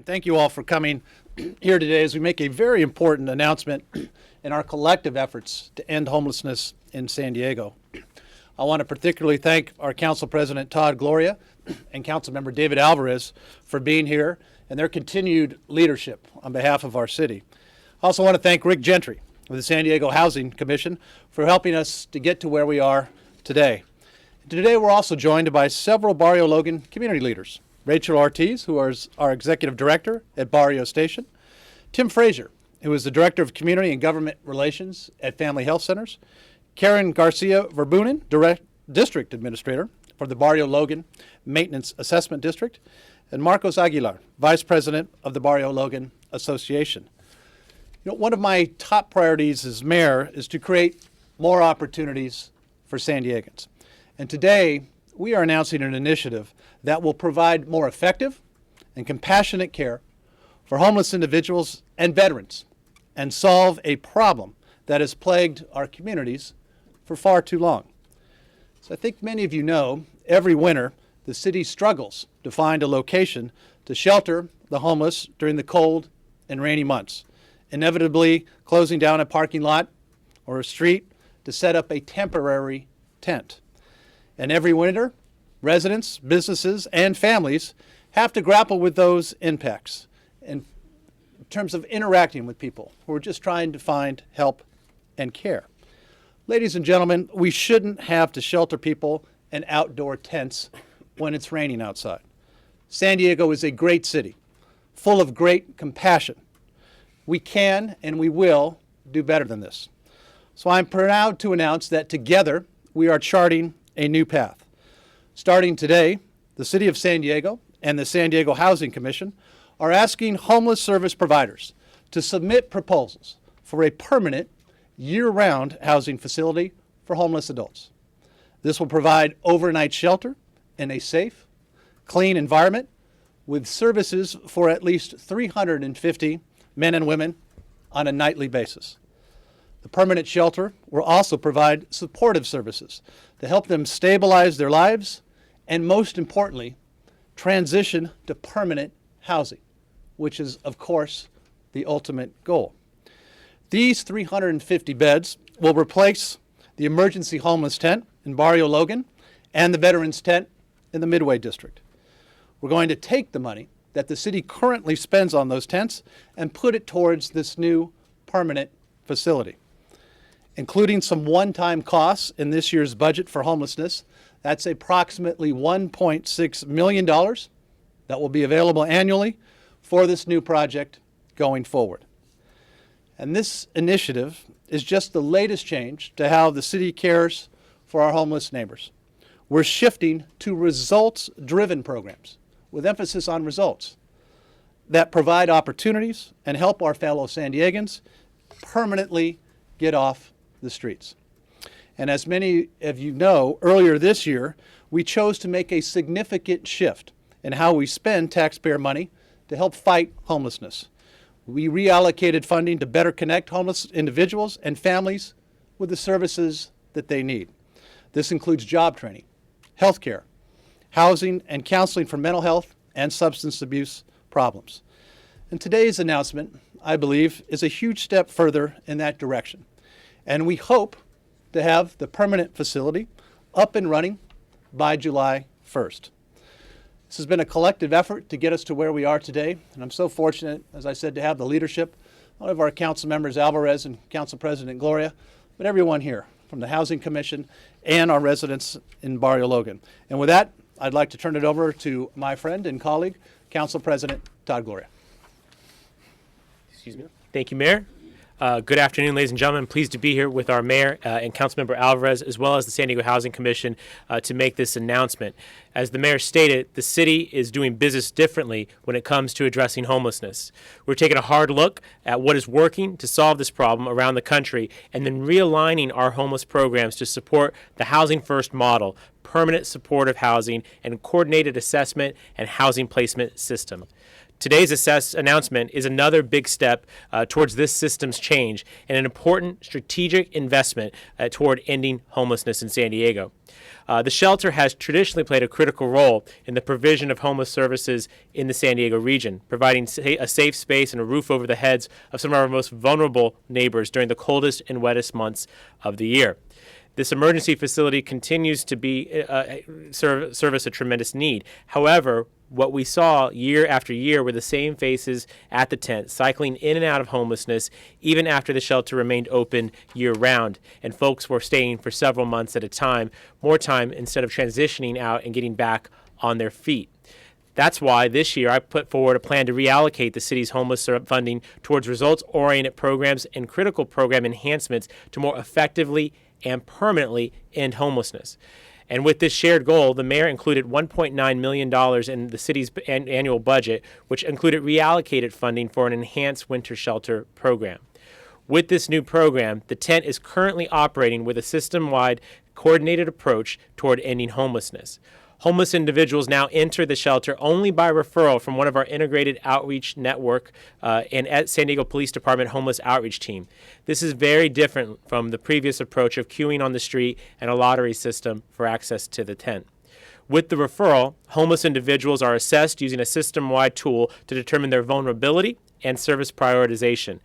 And thank you all for coming here today as we make a very important announcement in our collective efforts to end homelessness in San Diego. I want to particularly thank our Council President Todd, Gloria, and Councilmember David Alvarez for being here and their continued leadership on behalf of our city. I also want to thank Rick Gentry of the San Diego Housing Commission for helping us to get to where we are today. Today we're also joined by several Barrio Logan community leaders. Rachel Ortiz, who is our Executive Director at Barrio Station. Tim Frazier, who is the Director of Community and Government Relations at Family Health Centers. Karen Garcia Verbunen, District Administrator for the Barrio Logan Maintenance Assessment District. And Marcos Aguilar, Vice President of the Barrio Logan Association. One of my top priorities as mayor is to create more opportunities for San Diegans. And today, we are announcing an initiative that will provide more effective and compassionate care for homeless individuals and veterans and solve a problem that has plagued our communities for far too long. So I think many of you know, every winter, the city struggles to find a location to shelter the homeless during the cold and rainy months, inevitably closing down a parking lot or a street to set up a temporary tent. And every winter, residents, businesses, and families have to grapple with those impacts in terms of interacting with people who are just trying to find help and care. Ladies and gentlemen, we shouldn't have to shelter people in outdoor tents when it's raining outside. San Diego is a great city, full of great compassion. We can and we will do better than this. So I'm proud to announce that together we are charting a new path. Starting today, the City of San Diego and the San Diego Housing Commission are asking homeless service providers to submit proposals for a permanent, year-round housing facility for homeless adults. This will provide overnight shelter in a safe, clean environment with services for at least 350 men and women on a nightly basis. The permanent shelter will also provide supportive services to help them stabilize their lives and, most importantly, transition to permanent housing, which is, of course, the ultimate goal. These 350 beds will replace the emergency homeless tent in Barrio Logan and the veterans tent in the Midway District. We're going to take the money that the city currently spends on those tents and put it towards this new permanent facility. Including some one-time costs in this year's budget for homelessness, that's approximately $1.6 million that will be available annually for this new project going forward. And this initiative is just the latest change to how the city cares for our homeless neighbors. We're shifting to results-driven programs with emphasis on results that provide opportunities and help our fellow San Diegans permanently get off the streets. And as many of you know, earlier this year, we chose to make a significant shift in how we spend taxpayer money to help fight homelessness. We reallocated funding to better connect homeless individuals and families with the services that they need. This includes job training, health care, housing, and counseling for mental health and substance abuse problems. And today's announcement, I believe, is a huge step further in that direction. And we hope to have the permanent facility up and running by July 1st. This has been a collective effort to get us to where we are today, and I'm so fortunate, as I said, to have the leadership, one of our council members, Alvarez, and Council President Gloria, but everyone here from the Housing Commission and our residents in Barrio Logan. And with that, I'd like to turn it over to my friend and colleague, Council President Todd Gloria. Excuse me. Thank you, Mayor. Good afternoon, ladies and gentlemen. I'm pleased to be here with our mayor and Councilmember Alvarez, as well as the San Diego Housing Commission, to make this announcement. As the mayor stated, the city is doing business differently when it comes to addressing homelessness. We're taking a hard look at what is working to solve this problem around the country, and then realigning our homeless programs to support the Housing First model, permanent supportive housing, and coordinated assessment and housing placement system. Today's announcement is another big step towards this system's change and an important strategic investment toward ending homelessness in San Diego. The shelter has traditionally played a critical role in the provision of homeless services in the San Diego region, providing a safe space and a roof over the heads of some of our most vulnerable neighbors during the coldest and wettest months of the year. This emergency facility continues to be service a tremendous need. However, what we saw year after year were the same faces at the tent, cycling in and out of homelessness, even after the shelter remained open year-round, and folks were staying for several months at a time, more time instead of transitioning out and getting back on their feet. That's why this year I put forward a plan to reallocate the city's homeless funding towards results-oriented programs and critical program enhancements to more effectively and permanently end homelessness. And with this shared goal, the mayor included $1.9 million in the city's annual budget, which included reallocated funding for an enhanced winter shelter program. With this new program, the tent is currently operating with a system-wide coordinated approach toward ending homelessness. Homeless individuals now enter the shelter only by referral from one of our integrated outreach network and at San Diego Police Department Homeless Outreach Team. This is very different from the previous approach of queuing on the street and a lottery system for access to the tent. With the referral, homeless individuals are assessed using a system-wide tool to determine their vulnerability and service prioritization.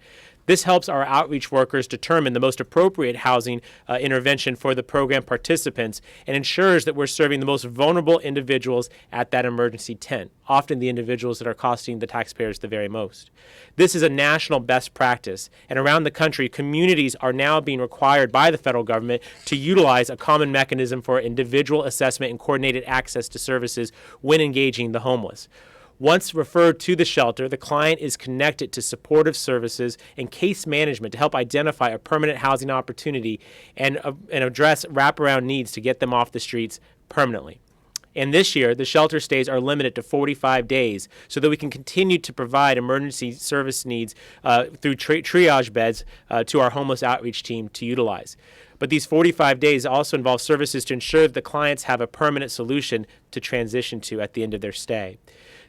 This helps our outreach workers determine the most appropriate housing intervention for the program participants and ensures that we're serving the most vulnerable individuals at that emergency tent, often the individuals that are costing the taxpayers the very most. This is a national best practice, and around the country, communities are now being required by the federal government to utilize a common mechanism for individual assessment and coordinated access to services when engaging the homeless. Once referred to the shelter, the client is connected to supportive services and case management to help identify a permanent housing opportunity and address wraparound needs to get them off the streets permanently. And this year, the shelter stays are limited to 45 days so that we can continue to provide emergency service needs through triage beds to our homeless outreach team to utilize. But these 45 days also involve services to ensure that the clients have a permanent solution to transition to at the end of their stay.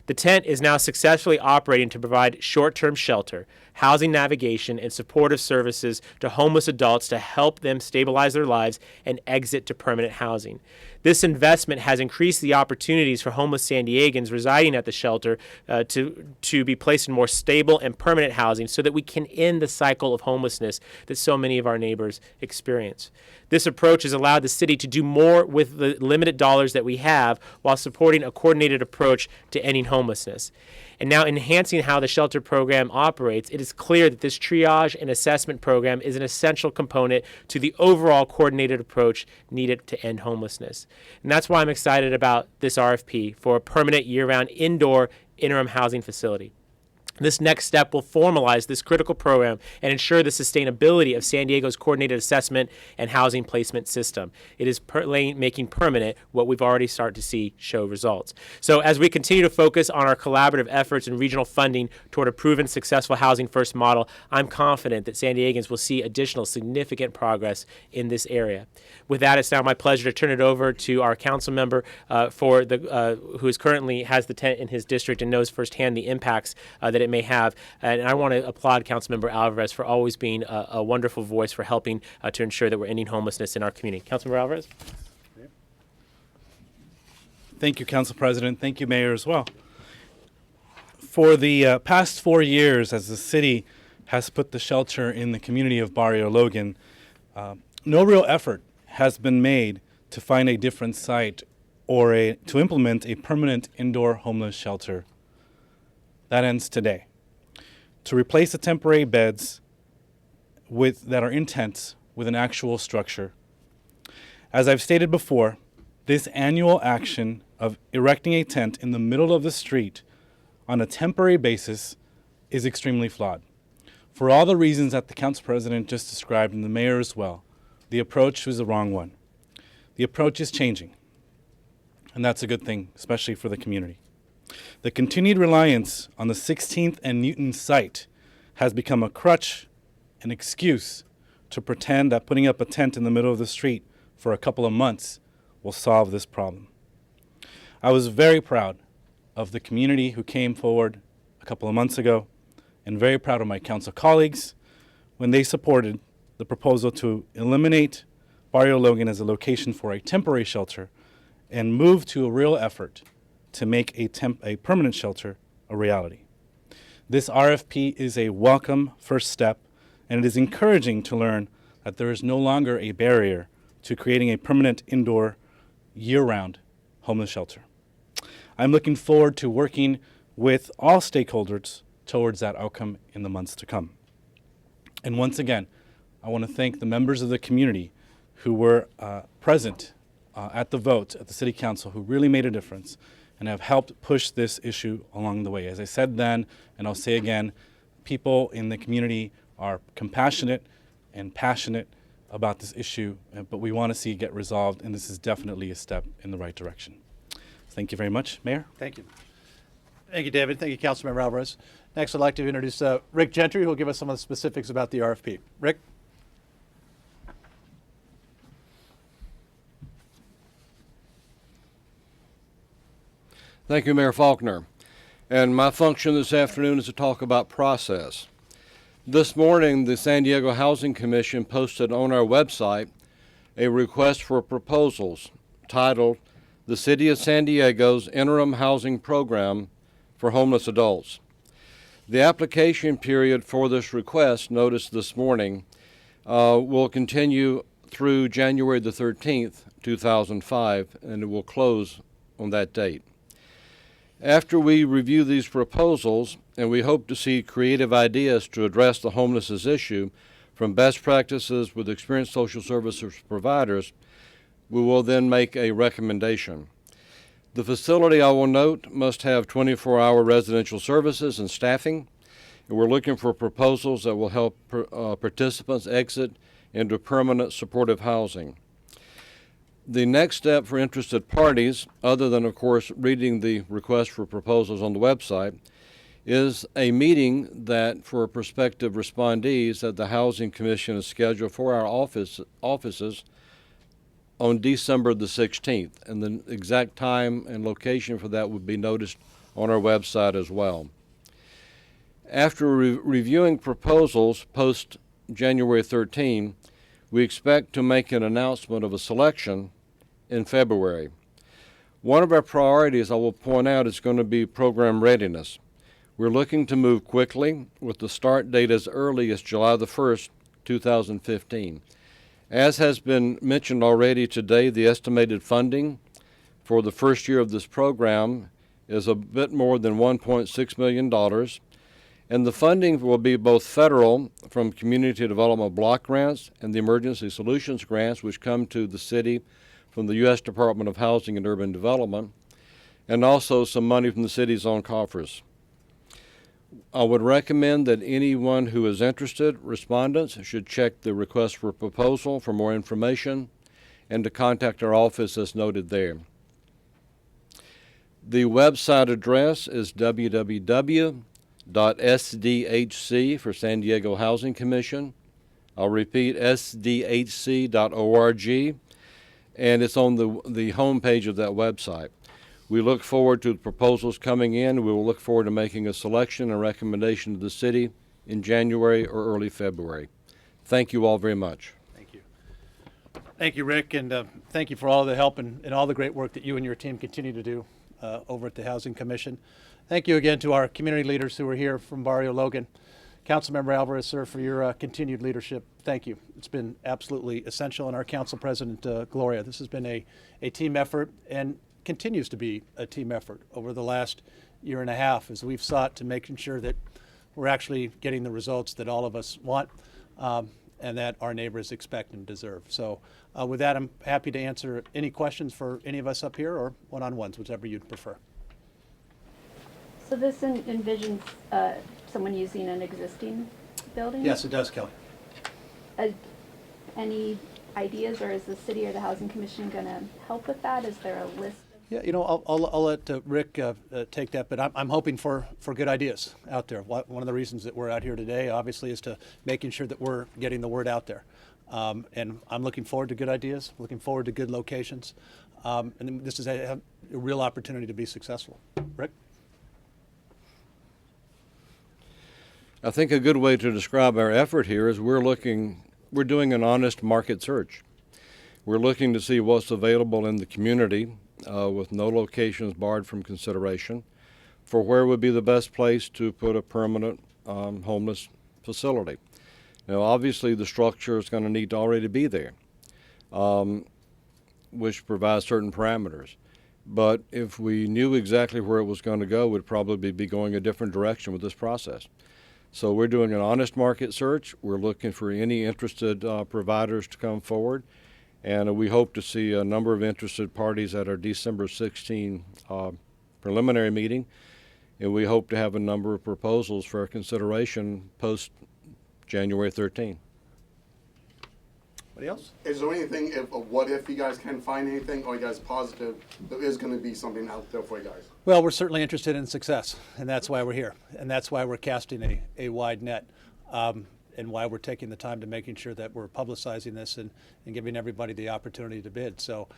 The tent is now successfully operating to provide short-term shelter, housing navigation, and supportive services to homeless adults to help them stabilize their lives and exit to permanent housing. This investment has increased the opportunities for homeless San Diegans residing at the shelter to be placed in more stable and permanent housing so that we can end the cycle of homelessness that so many of our neighbors experience. This approach has allowed the city to do more with the limited dollars that we have while supporting a coordinated approach to ending homelessness. And now enhancing how the shelter program operates, it is clear that this triage and assessment program is an essential component to the overall coordinated approach needed to end homelessness. And that's why I'm excited about this RFP for a permanent year-round indoor interim housing facility. This next step will formalize this critical program and ensure the sustainability of San Diego's coordinated assessment and housing placement system. It is making permanent what we've already started to see show results. So as we continue to focus on our collaborative efforts and regional funding toward a proven successful housing first model, I'm confident that San Diegans will see additional significant progress in this area. With that, it's now my pleasure to turn it over to our council member who is currently has the tent in his district and knows firsthand the impacts that it may have. And I want to applaud Councilmember Alvarez for always being a wonderful voice for helping to ensure that we're ending homelessness in our community. Councilmember Alvarez? Thank you, Council President. Thank you, Mayor, as well. For the past 4 years, as the city has put the shelter in the community of Barrio Logan, no real effort has been made to find a different site or to implement a permanent indoor homeless shelter. That ends today. To replace the temporary beds that are in tents with an actual structure. As I've stated before, this annual action of erecting a tent in the middle of the street on a temporary basis is extremely flawed. For all the reasons that the Council President just described and the Mayor as well, the approach was the wrong one. The approach is changing, and that's a good thing, especially for the community. The continued reliance on the 16th and Newton site has become a crutch, an excuse to pretend that putting up a tent in the middle of the street for a couple of months will solve this problem. I was very proud of the community who came forward a couple of months ago, and very proud of my council colleagues when they supported the proposal to eliminate Barrio Logan as a location for a temporary shelter and move to a real effort to make a permanent shelter a reality. This RFP is a welcome first step, and it is encouraging to learn that there is no longer a barrier to creating a permanent indoor, year-round homeless shelter. I'm looking forward to working with all stakeholders towards that outcome in the months to come. And once again, I want to thank the members of the community who were present at the vote at the City Council, who really made a difference and have helped push this issue along the way. As I said then, and I'll say again, people in the community are compassionate and passionate about this issue, but we want to see it get resolved, and this is definitely a step in the right direction. Thank you very much, Mayor. Thank you. Thank you, David. Thank you, Councilmember Alvarez. Next, I'd like to introduce Rick Gentry, who will give us some of the specifics about the RFP. Rick? Thank you, Mayor Faulconer. And my function this afternoon is to talk about process. This morning, the San Diego Housing Commission posted on our website a request for proposals titled "The City of San Diego's Interim Housing Program for Homeless Adults." The application period for this request, noticed this morning, will continue through January the 13th, 2005, and it will close on that date. After we review these proposals, and we hope to see creative ideas to address the homelessness issue from best practices with experienced social services providers, we will then make a recommendation. The facility, I will note, must have 24-hour residential services and staffing, and we're looking for proposals that will help participants exit into permanent supportive housing. The next step for interested parties, other than, of course, reading the request for proposals on the website, is a meeting that for prospective respondees that the Housing Commission is scheduled for our offices on December the 16th, and the exact time and location for that would be noticed on our website as well. After reviewing proposals post January 13, we expect to make an announcement of a selection in February. One of our priorities, I will point out, is going to be program readiness. We're looking to move quickly with the start date as early as July the 1st, 2015. As has been mentioned already today, the estimated funding for the first year of this program is a bit more than $1.6 million, and the funding will be both federal from Community Development Block Grants and the Emergency Solutions Grants, which come to the city from the U.S. Department of Housing and Urban Development, and also some money from the city's own coffers. I would recommend that anyone who is interested, respondents, should check the request for proposal for more information and to contact our office as noted there. The website address is www.sdhc for San Diego Housing Commission. I'll repeat, sdhc.org, and it's on the home page of that website. We look forward to the proposals coming in. We will look forward to making a selection and recommendation to the city in January or early February. Thank you all very much. Thank you. Thank you, Rick, and thank you for all the help and all the great work that you and your team continue to do over at the Housing Commission. Thank you again to our community leaders who are here from Barrio Logan. Councilmember Alvarez, sir, for your continued leadership. Thank you. It's been absolutely essential. And our Council President, Gloria, this has been a team effort and continues to be a team effort over the last year and a half as we've sought to making sure that we're actually getting the results that all of us want and that our neighbors expect and deserve. So with that, I'm happy to answer any questions for any of us up here or one-on-ones, whichever you'd prefer. So this envisions someone using an existing building? Yes, it does, Kelly. Any ideas, or is the city or the Housing Commission going to help with that? Is there a list? Yeah, you know, I'll let Rick take that, but I'm hoping for good ideas out there. One of the reasons that we're out here today, obviously, is to making sure that we're getting the word out there. And I'm looking forward to good ideas, looking forward to good locations. And this is a real opportunity to be successful. Rick? I think a good way to describe our effort here is we're doing an honest market search. We're looking to see what's available in the community with no locations barred from consideration for where would be the best place to put a permanent homeless facility. Now, obviously, the structure is going to need to already be there, which provides certain parameters. But if we knew exactly where it was going to go, we'd probably be going a different direction with this process. So we're doing an honest market search. We're looking for any interested providers to come forward. And we hope to see a number of interested parties at our December 16 preliminary meeting. And we hope to have a number of proposals for consideration post January 13. Anybody else? Is there anything, what if you guys can find anything, or you guys positive there is going to be something out there for you guys? Well, we're certainly interested in success, and that's why we're here. And that's why we're casting a wide net, and why we're taking the time to making sure that we're publicizing this and giving everybody the opportunity to bid. So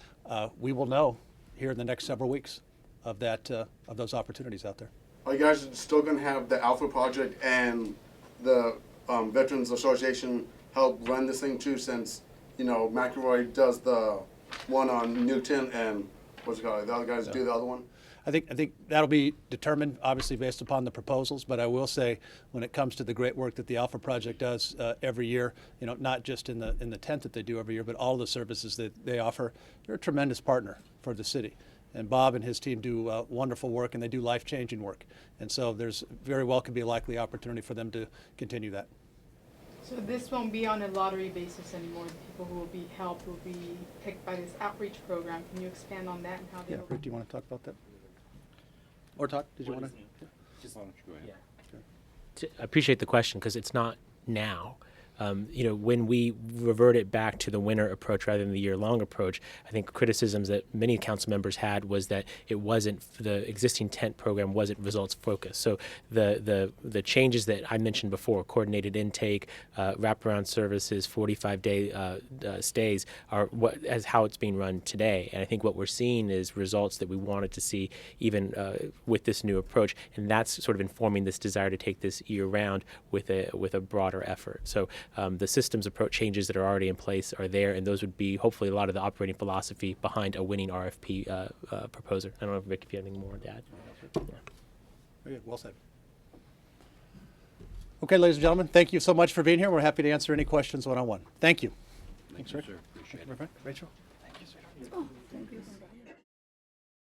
we will know here in the next several weeks of those opportunities out there. Are you guys still going to have the Alpha Project and the Veterans Association help run this thing too, since, you know, McElroy does the one on Newton and what's it called, the other guys do the other one? I think that'll be determined, obviously, based upon the proposals. But I will say, when it comes to the great work that the Alpha Project does every year, you know, not just in the tent that they do every year, but all the services that they offer, they're a tremendous partner for the city. And Bob and his team do wonderful work, and they do life-changing work. And so there's very well could be a likely opportunity for them to continue that. So this won't be on a lottery basis anymore. The people who will be helped will be picked by this outreach program. Can you expand on that and how they Yeah, will? Rick, do you want to talk about that? Or Todd, did you want to? I appreciate the question because it's not now. You know, when we reverted back to the winter approach rather than the year-long approach, I think criticisms that many council members had was that it wasn't, the existing tent program wasn't results focused. So the changes that I mentioned before, coordinated intake, wraparound services, 45-day stays, are how it's being run today. And I think what we're seeing is results that we wanted to see even with this new approach, and that's sort of informing this desire to take this year-round with a broader effort. So the systems approach changes that are already in place are there, and those would be hopefully a lot of the operating philosophy behind a winning RFP proposer. I don't know, Rick, if you have anything more to add. Yeah. Very good. Well said. Okay, ladies and gentlemen, thank you so much for being here. We're happy to answer any questions one-on-one. Thank you. Thanks, Rick. Sir, appreciate it. Rachel? Oh, thank you.